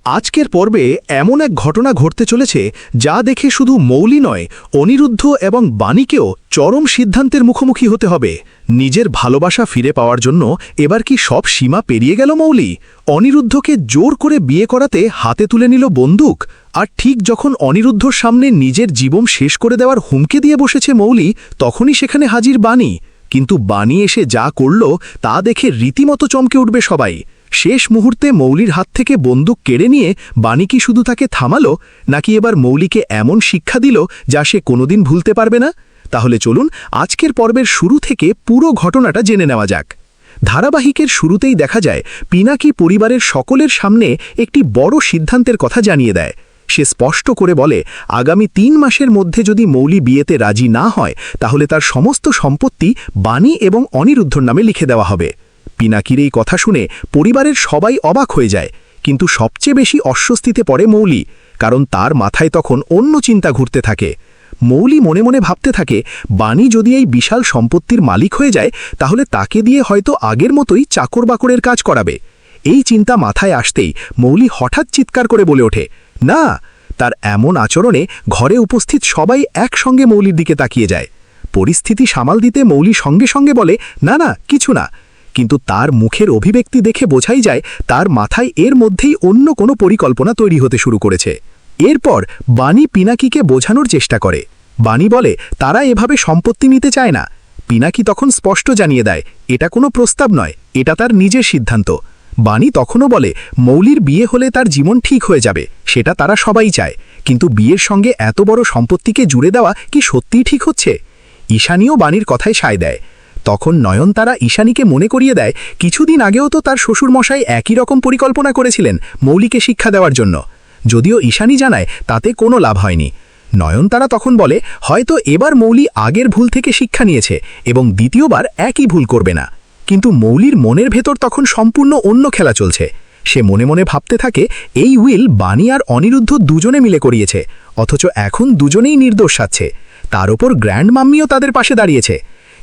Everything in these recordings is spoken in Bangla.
আজকের পর্বে এমন এক ঘটনা ঘটতে চলেছে যা দেখে শুধু মৌলি নয়, অনিরুদ্ধ এবং বাণীকেও চরম সিদ্ধান্তের মুখোমুখি হতে হবে। নিজের ভালোবাসা ফিরে পাওয়ার জন্য এবার কি সব সীমা পেরিয়ে গেল মৌলি? অনিরুদ্ধকে জোর করে বিয়ে করাতে হাতে তুলে নিল বন্দুক, আর ঠিক যখন অনিরুদ্ধর সামনে নিজের জীবন শেষ করে দেওয়ার হুমকি দিয়ে বসেছে মৌলি, তখনই সেখানে হাজির বাণী। কিন্তু বাণী এসে যা করল তা দেখে রীতিমতো চমকে উঠবে সবাই। শেষ মুহূর্তে মৌলির হাত থেকে বন্দুক কেড়ে নিয়ে বাণী কি শুধু তাকে থামালো, নাকি এবার মৌলিকে এমন শিক্ষা দিল যা সে কোনোদিন ভুলতে পারবে না? তাহলে চলুন আজকের পর্বের শুরু থেকে পুরো ঘটনাটা জেনে নেওয়া যাক। ধারাবাহিকের শুরুতেই দেখা যায় পিনাকি পরিবারের সকলের সামনে একটি বড় সিদ্ধান্তের কথা জানিয়ে দেয়। সে স্পষ্ট করে বলে, আগামী ৩ মাসের মধ্যে যদি মৌলি বিয়েতে রাজি না হয় তাহলে তার সমস্ত সম্পত্তি বাণী এবং অনিরুদ্ধর নামে লিখে দেওয়া হবে। পিনাকির এই কথা শুনে পরিবারের সবাই অবাক হয়ে যায়, কিন্তু সবচেয়ে বেশি অস্বস্তিতে পড়ে মৌলি, কারণ তার মাথায় তখন অন্য চিন্তা ঘুরতে থাকে। মৌলি মনে মনে ভাবতে থাকে, বাণী যদি এই বিশাল সম্পত্তির মালিক হয়ে যায় তাহলে তাকে দিয়ে হয়তো আগের মতোই চাকর বাকরের কাজ করাবে। এই চিন্তা মাথায় আসতেই মৌলি হঠাৎ চিৎকার করে বলে ওঠে, না! তার এমন আচরণে ঘরে উপস্থিত সবাই একসঙ্গে মৌলির দিকে তাকিয়ে যায়। পরিস্থিতি সামাল দিতে মৌলি সঙ্গে সঙ্গে বলে, না না, কিছু না। কিন্তু তার মুখের অভিব্যক্তি দেখে বোঝাই যায় তার মাথায় এর মধ্যেই অন্য কোনো পরিকল্পনা তৈরি হতে শুরু করেছে। এরপর বাণী পিনাকিকে বোঝানোর চেষ্টা করে। বাণী বলে তারা এভাবে সম্পত্তি নিতে চায় না। পিনাকি তখন স্পষ্ট জানিয়ে দেয়, এটা কোনো প্রস্তাব নয়, এটা তার নিজের সিদ্ধান্ত। বাণী তখনও বলে, মৌলির বিয়ে হলে তার জীবন ঠিক হয়ে যাবে, সেটা তারা সবাই চায়, কিন্তু বিয়ের সঙ্গে এত বড় সম্পত্তিকে জুড়ে দেওয়া কি সত্যিই ঠিক হচ্ছে? ঈশানীও বাণীর কথায় সায় দেয়। তখন নয়নতারা ঈশানীকে মনে করিয়ে দেয়, কিছুদিন আগেও তো তার শ্বশুরমশাই একই রকম পরিকল্পনা করেছিলেন মৌলিকে শিক্ষা দেওয়ার জন্য। যদিও ঈশানী জানায় তাতে কোনো লাভ হয়নি। নয়নতারা তখন বলে, হয়তো এবার মৌলি আগের ভুল থেকে শিক্ষা নিয়েছে এবং দ্বিতীয়বার একই ভুল করবে না। কিন্তু মৌলির মনের ভেতর তখন সম্পূর্ণ অন্য খেলা চলছে। সে মনে মনে ভাবতে থাকে, এই উইল বাণী আর অনিরুদ্ধ দুজনে মিলে করিয়েছে, অথচ এখন দুজনেই নির্দোষ সাজছে। তার ওপর গ্র্যান্ড মাম্মিও তাদের পাশে দাঁড়িয়েছে।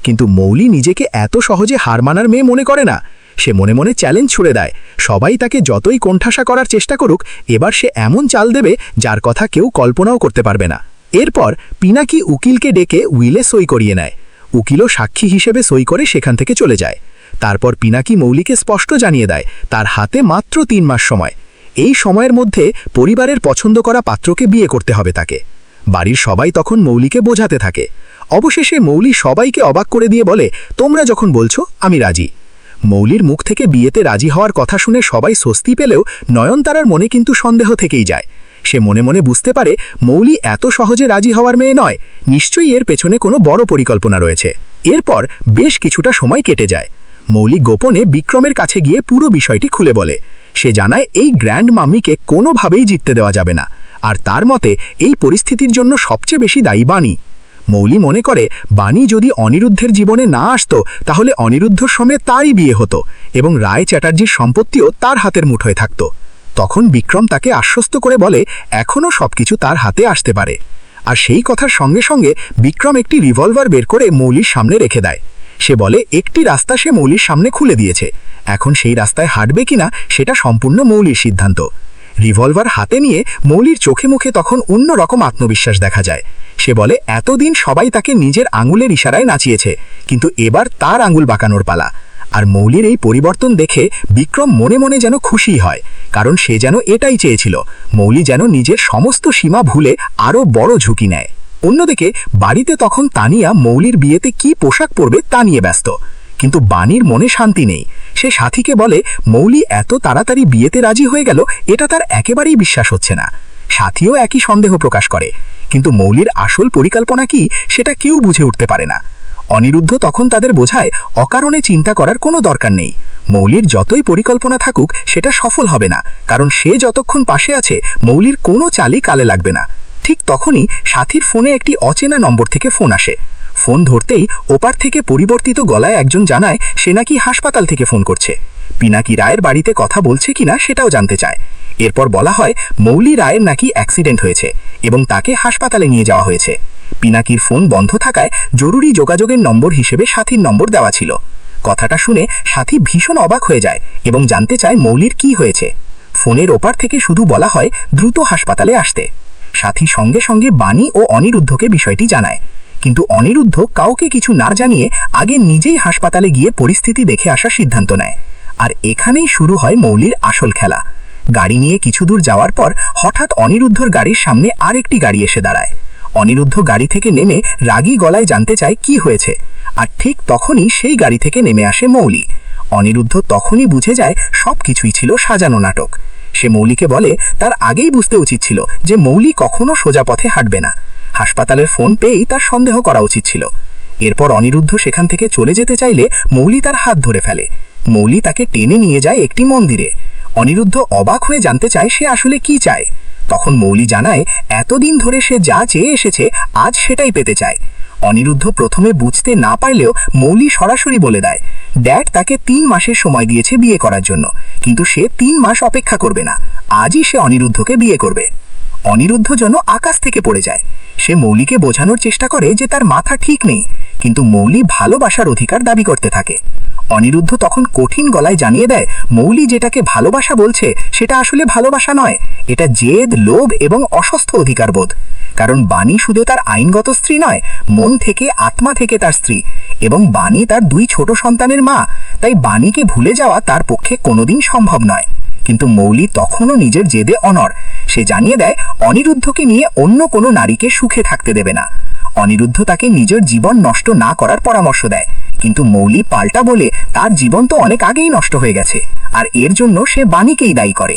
কিন্তু মৌলি নিজেকে এত সহজে হার মানার মেয়ে মনে করে না। সে মনে মনে চ্যালেঞ্জ ছুড়ে দেয়, সবাই তাকে যতই কোণঠাসা করার চেষ্টা করুক, এবার সে এমন চাল দেবে যার কথা কেউ কল্পনাও করতে পারবে না। এরপর পিনাকি উকিলকে ডেকে উইলে সই করিয়ে নেয়। উকিলও সাক্ষী হিসেবে সই করে সেখান থেকে চলে যায়। তারপর পিনাকি মৌলিকে স্পষ্ট জানিয়ে দেয় তার হাতে মাত্র ৩ মাস সময়। এই সময়ের মধ্যে পরিবারের পছন্দ করা পাত্রকে বিয়ে করতে হবে তাকে। বাড়ির সবাই তখন মৌলিকে বোঝাতে থাকে। অবশেষে মৌলি সবাইকে অবাক করে দিয়ে বলে, তোমরা যখন বলছো আমি রাজি। মৌলির মুখ থেকে বিয়েতে রাজি হওয়ার কথা শুনে সবাই স্বস্তি পেলেও নয়নতারার মনে কিন্তু সন্দেহ থেকেই যায়। সে মনে মনে বুঝতে পারে মৌলি এত সহজে রাজি হওয়ার মেয়ে নয়, নিশ্চয়ই এর পেছনে কোনো বড় পরিকল্পনা রয়েছে। এরপর বেশ কিছুটা সময় কেটে যায়। মৌলি গোপনে বিক্রমের কাছে গিয়ে পুরো বিষয়টি খুলে বলে। সে জানায় এই গ্র্যান্ড মাম্মিকে কোনোভাবেই জিততে দেওয়া যাবে না, আর তার মতে এই পরিস্থিতির জন্য সবচেয়ে বেশি দায়ী বাণী। মৌলি মনে করে বাণী যদি অনিরুদ্ধের জীবনে না আসতো তাহলে অনিরুদ্ধর সমেত তারই বিয়ে হতো এবং রায় চ্যাটার্জির সম্পত্তিও তার হাতের মুঠোয় থাকত। তখন বিক্রম তাকে আশ্বস্ত করে বলে এখনও সবকিছু তার হাতে আসতে পারে। আর সেই কথার সঙ্গে সঙ্গে বিক্রম একটি রিভলভার বের করে মৌলির সামনে রেখে দেয়। সে বলে একটি রাস্তা সে মৌলির সামনে খুলে দিয়েছে, এখন সেই রাস্তায় হাঁটবে কিনা সেটা সম্পূর্ণ মৌলির সিদ্ধান্ত। রিভলভার হাতে নিয়ে মৌলির চোখে মুখে তখন অন্যরকম আত্মবিশ্বাস দেখা যায়। সে বলে এতদিন সবাই তাকে নিজের আঙুলের ইশারায় নাচিয়েছে, কিন্তু এবার তার আঙুল বাঁকানোর পালা। আর মৌলির এই পরিবর্তন দেখে বিক্রম মনে মনে যেন খুশি হয়, কারণ সে যেন এটাই চেয়েছিল, মৌলি যেন নিজের সমস্ত সীমা ভুলে আরও বড় ঝুঁকি নেয়। অন্যদিকে বাড়িতে তখন তানিয়া মৌলির বিয়েতে কি পোশাক পরবে তা নিয়ে ব্যস্ত। কিন্তু বাণীর মনে শান্তি নেই। সে সাথীকে বলে মৌলি এত তাড়াতাড়ি বিয়েতে রাজি হয়ে গেল, এটা তার একেবারেই বিশ্বাস হচ্ছে না। সাথীও একই সন্দেহ প্রকাশ করে, কিন্তু মৌলির আসল পরিকল্পনা কি সেটা কেউ বুঝে উঠতে পারে না। অনিরুদ্ধ তখন তাদের বোঝায় অকারণে চিন্তা করার কোনো দরকার নেই। মৌলির যতই পরিকল্পনা থাকুক সেটা সফল হবে না, কারণ সে যতক্ষণ পাশে আছে মৌলির কোনো চালই কালে লাগবে না। ঠিক তখনই সাথীর ফোনে একটি অচেনা নম্বর থেকে ফোন আসে। ফোন ধরতেই ওপার থেকে পরিবর্তিত গলায় একজন জানায় সে নাকি হাসপাতাল থেকে ফোন করছে। পিনাকি রায়ের বাড়িতে কথা বলছে কিনা সেটাও জানতে চায়। এরপর বলা হয় মৌলি রায়ের নাকি অ্যাক্সিডেন্ট হয়েছে এবং তাকে হাসপাতালে নিয়ে যাওয়া হয়েছে। পিনাকির ফোন বন্ধ থাকায় জরুরি যোগাযোগের নম্বর হিসেবে সাথীর নম্বর দেওয়া ছিল। কথাটা শুনে সাথী ভীষণ অবাক হয়ে যায় এবং জানতে চায় মৌলির কি হয়েছে। ফোনের ওপার থেকে শুধু বলা হয় দ্রুত হাসপাতালে আসতে। সাথী সঙ্গে সঙ্গে বাণী ও অনিরুদ্ধকে বিষয়টি জানায়, কিন্তু অনিরুদ্ধ কাউকে কিছু না জানিয়ে আগে নিজেই হাসপাতালে গিয়ে পরিস্থিতি দেখে আসার সিদ্ধান্ত নেয়। আর এখানেই শুরু হয় মৌলির আসল খেলা। গাড়ি নিয়ে কিছু দূর যাওয়ার পর হঠাৎ অনিরুদ্ধর গাড়ির সামনে আরেকটি গাড়ি এসে দাঁড়ায়। অনিরুদ্ধ গাড়ি থেকে নেমে রাগী গলায় জানতে চায় কি হয়েছে, আর ঠিক তখনই সেই গাড়ি থেকে নেমে আসে মৌলি। অনিরুদ্ধ তখনই বুঝে যায় সবকিছুই ছিল সাজানো নাটক। সে মৌলিকে বলে তার আগেই বুঝতে উচিত ছিল যে মৌলি কখনো সোজা পথে হাঁটবে না। হাসপাতালের ফোন পেয়েই তার সন্দেহ করা উচিত ছিল। এরপর অনিরুদ্ধ সেখান থেকে চলে যেতে চাইলে মৌলি তার হাত ধরে ফেলে। মৌলি তাকে টেনে নিয়ে যায় একটি মন্দিরে। অনিরুদ্ধ অবাক হয়ে জানতে চায় সে আসলে কি চায়। তখন মৌলি জানায় এতদিন ধরে সে যা চেয়ে এসেছে আজ সেটাই পেতে চায়। অনিরুদ্ধ প্রথমে বুঝতে না পারলেও মৌলি সরাসরি বলে দেয় ড্যাড তাকে 3 মাসের সময় দিয়েছে বিয়ে করার জন্য, কিন্তু সে 3 মাস অপেক্ষা করবে না, আজই সে অনিরুদ্ধকে বিয়ে করবে। অনিরুদ্ধ যেন আকাশ থেকে পড়ে যায়। সে মৌলিকে বোঝানোর চেষ্টা করে যে তার মাথা ঠিক নেই, কিন্তু মৌলি ভালোবাসার অধিকার দাবি করতে থাকে। অনিরুদ্ধ তখন কঠিন গলায় জানিয়ে দেয় মৌলি যেটাকে ভালোবাসা বলছে সেটা আসলে ভালোবাসা নয়, এটা জেদ, লোভ এবং অসুস্থ অধিকার বোধ। কারণ বাণী শুধু তার আইনগত স্ত্রী নয়, মন থেকে আত্মা থেকে তার স্ত্রী, এবং বাণী তার 2 ছোট সন্তানের মা। তাই বাণীকে ভুলে যাওয়া তার পক্ষে কোনোদিন সম্ভব নয়। কিন্তু মৌলি তখনও নিজের জেদে অনড়। সে জানিয়ে দেয় অনিরুদ্ধকে নিয়ে অন্য কোনো নারীকে সুখে থাকতে দেবে না। অনিরুদ্ধ তাকে নিজের জীবন নষ্ট না করার পরামর্শ দেয়, কিন্তু মৌলি পাল্টা বলে তার জীবন তো অনেক আগেই নষ্ট হয়ে গেছে, আর এর জন্য সে বাণীকেই দায়ী করে।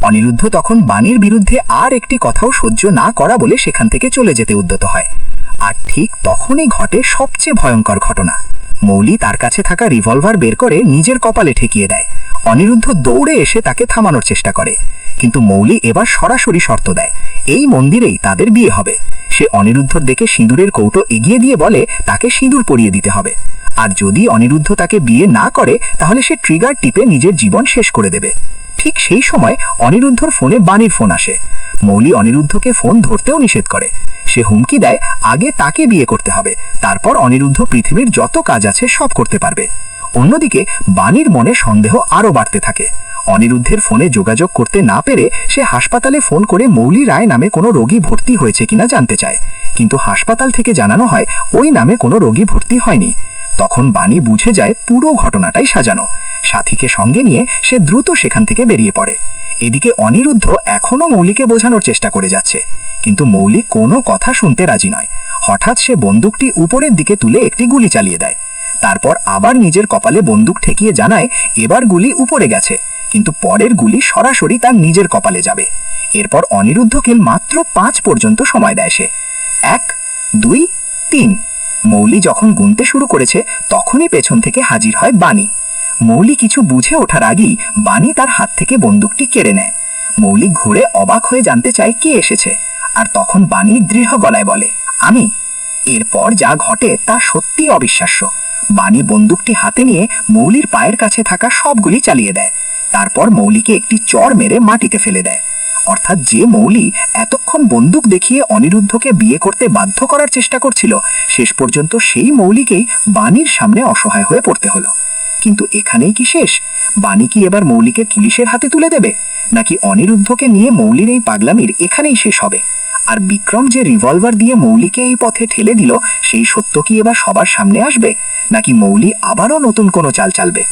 অনিরুদ্ধ তখন বাণীর বিরুদ্ধে আর একটি কথাও সহ্য না করা বলে সেখান থেকে চলে যেতে উদ্যত হয়। আর ঠিক তখনই ঘটে সবচেয়ে ভয়ঙ্কর ঘটনা। মৌলি তার কাছে থাকা রিভলভার বের করে নিজের কপালে ঠেকিয়ে দেয়। অনিরুদ্ধ দৌড়ে এসে তাকে থামানোর চেষ্টা করে, কিন্তু মৌলি এবার সরাসরি শর্ত দেয় এই মন্দিরেই তাদের বিয়ে হবে। সে অনিরুদ্ধর দিকে সিঁদুরের কৌটো এগিয়ে দিয়ে বলে তাকে সিঁদুর পরিয়ে দিতে হবে, আর যদি অনিরুদ্ধ তাকে বিয়ে না করে তাহলে সে ট্রিগার টিপে নিজের জীবন শেষ করে দেবে। ঠিক সেই সময় অনিরুদ্ধর ফোনে বাণীর ফোন আসে। মৌলি অনিরুদ্ধকে ফোন ধরতেও নিষেধ করে। সে হুমকি দেয় আগে তাকে বিয়ে করতে হবে, তারপর অনিরুদ্ধ পৃথিবীর যত কাজ আছে সব করতে পারবে। অন্যদিকে বাণীর মনে সন্দেহ আরও বাড়তে থাকে। অনিরুদ্ধের ফোনে যোগাযোগ করতে না পেরে সে হাসপাতালে ফোন করে মৌলি রায় নামে কোনো রোগী ভর্তি হয়েছে কিনা জানতে চায়, কিন্তু হাসপাতাল থেকে জানানো হয় ওই নামে কোনো রোগী ভর্তি হয়নি। তখন বাণী বুঝে যায় পুরো ঘটনাটাই সাজানো। সাথীকে সঙ্গে নিয়ে সে দ্রুত সেখান থেকে বেরিয়ে পড়ে। এদিকে অনিরুদ্ধ এখনও মৌলিকে বোঝানোর চেষ্টা করে যাচ্ছে, কিন্তু মৌলি কোনো কথা শুনতে রাজি নয়। হঠাৎ সে বন্দুকটি উপরের দিকে তুলে একটি গুলি চালিয়ে দেয়। তারপর আবার নিজের কপালে বন্দুক ঠেকিয়ে জানায় এবার গুলি উপরে গেছে, কিন্তু পরের গুলি সরাসরি তার নিজের কপালে যাবে। এরপর অনিরুদ্ধকে মাত্র 5 পর্যন্ত সময় দেয় সে। 1, 2, 3। মৌলি যখন গুনতে শুরু করেছে তখনই পেছন থেকে হাজির হয় বাণী। মৌলি কিছু বুঝে ওঠার আগেই বাণী তার হাত থেকে বন্দুকটি কেড়ে নেয়। মৌলি ঘুরে অবাক হয়ে জানতে চায় কে এসেছে, আর তখন বাণী দৃঢ় গলায় বলে আমি। এরপর যা ঘটে তা সত্যি অবিশ্বাস্য। বাণী বন্দুকটি হাতে নিয়ে মৌলির পায়ের কাছে থাকা সবগুলি চালিয়ে দেয়। তারপর মৌলিকে একটি চড় মেরে মাটিতে ফেলে দেয়। অর্থাৎ যে মৌলি এতক্ষণ বন্দুক দেখিয়ে অনিরুদ্ধকে বিয়ে করতে বাধ্য করার চেষ্টা করছিল, শেষ পর্যন্ত সেই মৌলিকেই বাণীর সামনে অসহায় হয়ে পড়তে হলো। কিন্তু এখানেই কি শেষ? বাণী কি এবার মৌলিকে পুলিশের হাতে তুলে দেবে, নাকি অনিরুদ্ধকে নিয়ে মৌলির এই পাগলামির এখানেই শেষ হবে? আর বিক্রম যে রিভলভার দিয়ে মৌলিকে এই পথে ঠেলে দিল সেই সত্য কি এবার সবার সামনে আসবে, নাকি মৌলি আবারও নতুন কোনো চাল চালবে?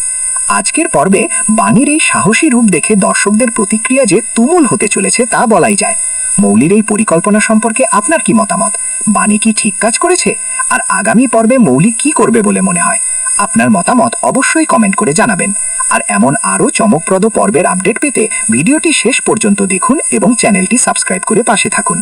আজকের পর্বে বাণীর এই সাহসী রূপ দেখে দর্শকদের প্রতিক্রিয়া যে তুমুল হতে চলেছে তা বলাই যায়। মৌলির এই পরিকল্পনা সম্পর্কে আপনার কি মতামত? বাণী কি ঠিক কাজ করেছে? আর আগামী পর্বে মৌলি কি করবে বলে মনে হয়? আপনার মতামত অবশ্যই কমেন্ট করে জানাবেন। আর এমন আরও চমকপ্রদ পর্বের আপডেট পেতে ভিডিওটি শেষ পর্যন্ত দেখুন এবং চ্যানেলটি সাবস্ক্রাইব করে পাশে থাকুন।